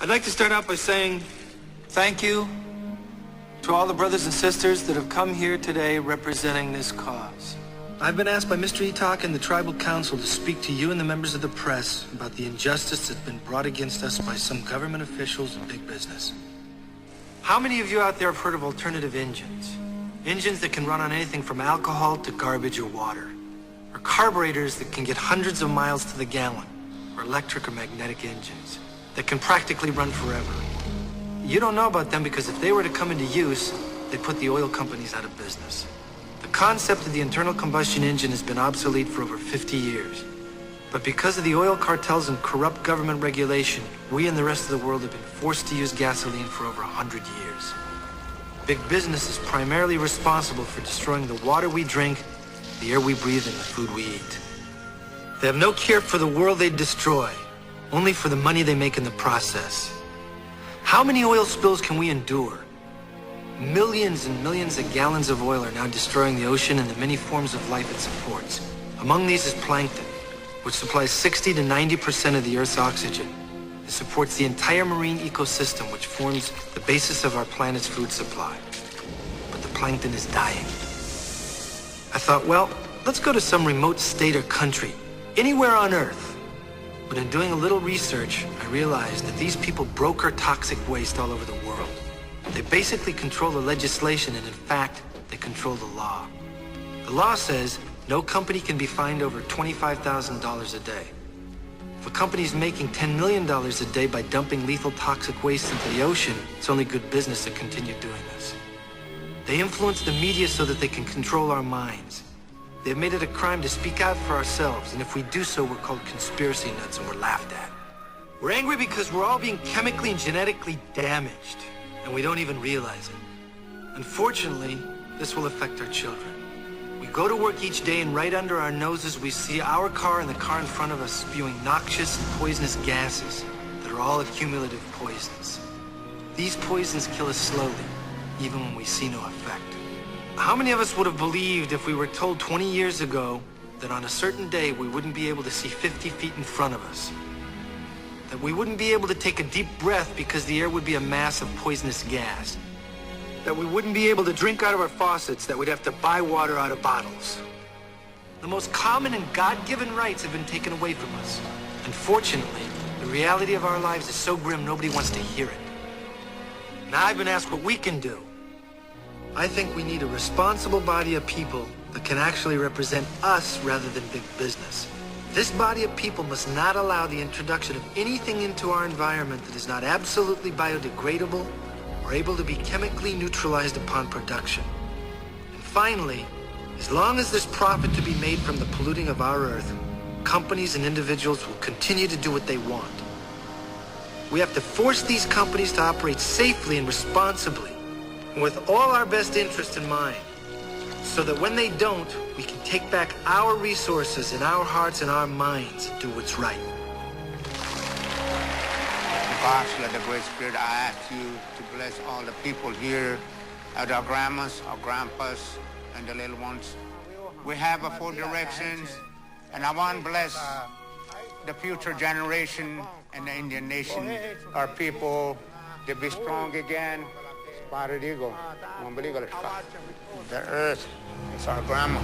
I'd like to start out by saying thank you to all the brothers and sisters that have come here today representing this cause. I've been asked by Mr. Itak and the Tribal Council to speak to you and the members of the press about the injustice that's been brought against us by some government officials and big business. How many of you out there have heard of alternative engines? Engines that can run on anything from alcohol to garbage or water. Or carburetors that can get hundreds of miles to the gallon. Or electric or magnetic engines that can practically run forever. You don't know about them because if they were to come into use, they'd put the oil companies out of business. The concept of the internal combustion engine has been obsolete for over 50 years. But because of the oil cartels and corrupt government regulation, we and the rest of the world have been forced to use gasoline for over 100 years. Big business is primarily responsible for destroying the water we drink, the air we breathe, and the food we eat. They have no care for the world they destroy, only for the money they make in the process. How many oil spills can we endure? Millions and millions of gallons of oil are now destroying the ocean and the many forms of life it supports. Among these is plankton, which supplies 60 to 90% of the Earth's oxygen. It supports the entire marine ecosystem, which forms the basis of our planet's food supply. But the plankton is dying. I thought, well, let's go to some remote state or country, anywhere on Earth. But in doing a little research, I realized that these people broker toxic waste all over the world. They basically control the legislation, and in fact, they control the law. The law says no company can be fined over $25,000 a day. If a company is making $10 million a day by dumping lethal toxic waste into the ocean, it's only good business to continue doing this. They influence the media so that they can control our minds. They've made it a crime to speak out for ourselves, and if we do so, we're called conspiracy nuts and we're laughed at. We're angry because we're all being chemically and genetically damaged, and we don't even realize it. Unfortunately, this will affect our children. We go to work each day, and right under our noses we see our car and the car in front of us spewing noxious and poisonous gases that are all accumulative poisons. These poisons kill us slowly, even when we see no effect. How many of us would have believed if we were told 20 years ago that on a certain day we wouldn't be able to see 50 feet in front of us? That we wouldn't be able to take a deep breath because the air would be a mass of poisonous gas? That we wouldn't be able to drink out of our faucets, that we'd have to buy water out of bottles? The most common and God-given rights have been taken away from us. Unfortunately, the reality of our lives is so grim nobody wants to hear it. Now I've been asked what we can do. I think we need a responsible body of people that can actually represent us rather than big business. This body of people must not allow the introduction of anything into our environment that is not absolutely biodegradable or able to be chemically neutralized upon production. And finally, as long as there's profit to be made from the polluting of our Earth, companies and individuals will continue to do what they want. We have to force these companies to operate safely and responsibly, with all our best interests in mind, so that when they don't, we can take back our resources and our hearts and our minds and do what's right. Gosh, let the Great Spirit, I ask you to bless all the people here, our grandmas, our grandpas, and the little ones. We have a full directions, and I want to bless the future generation and the Indian nation, our people, to be strong again. The earth is our grandma.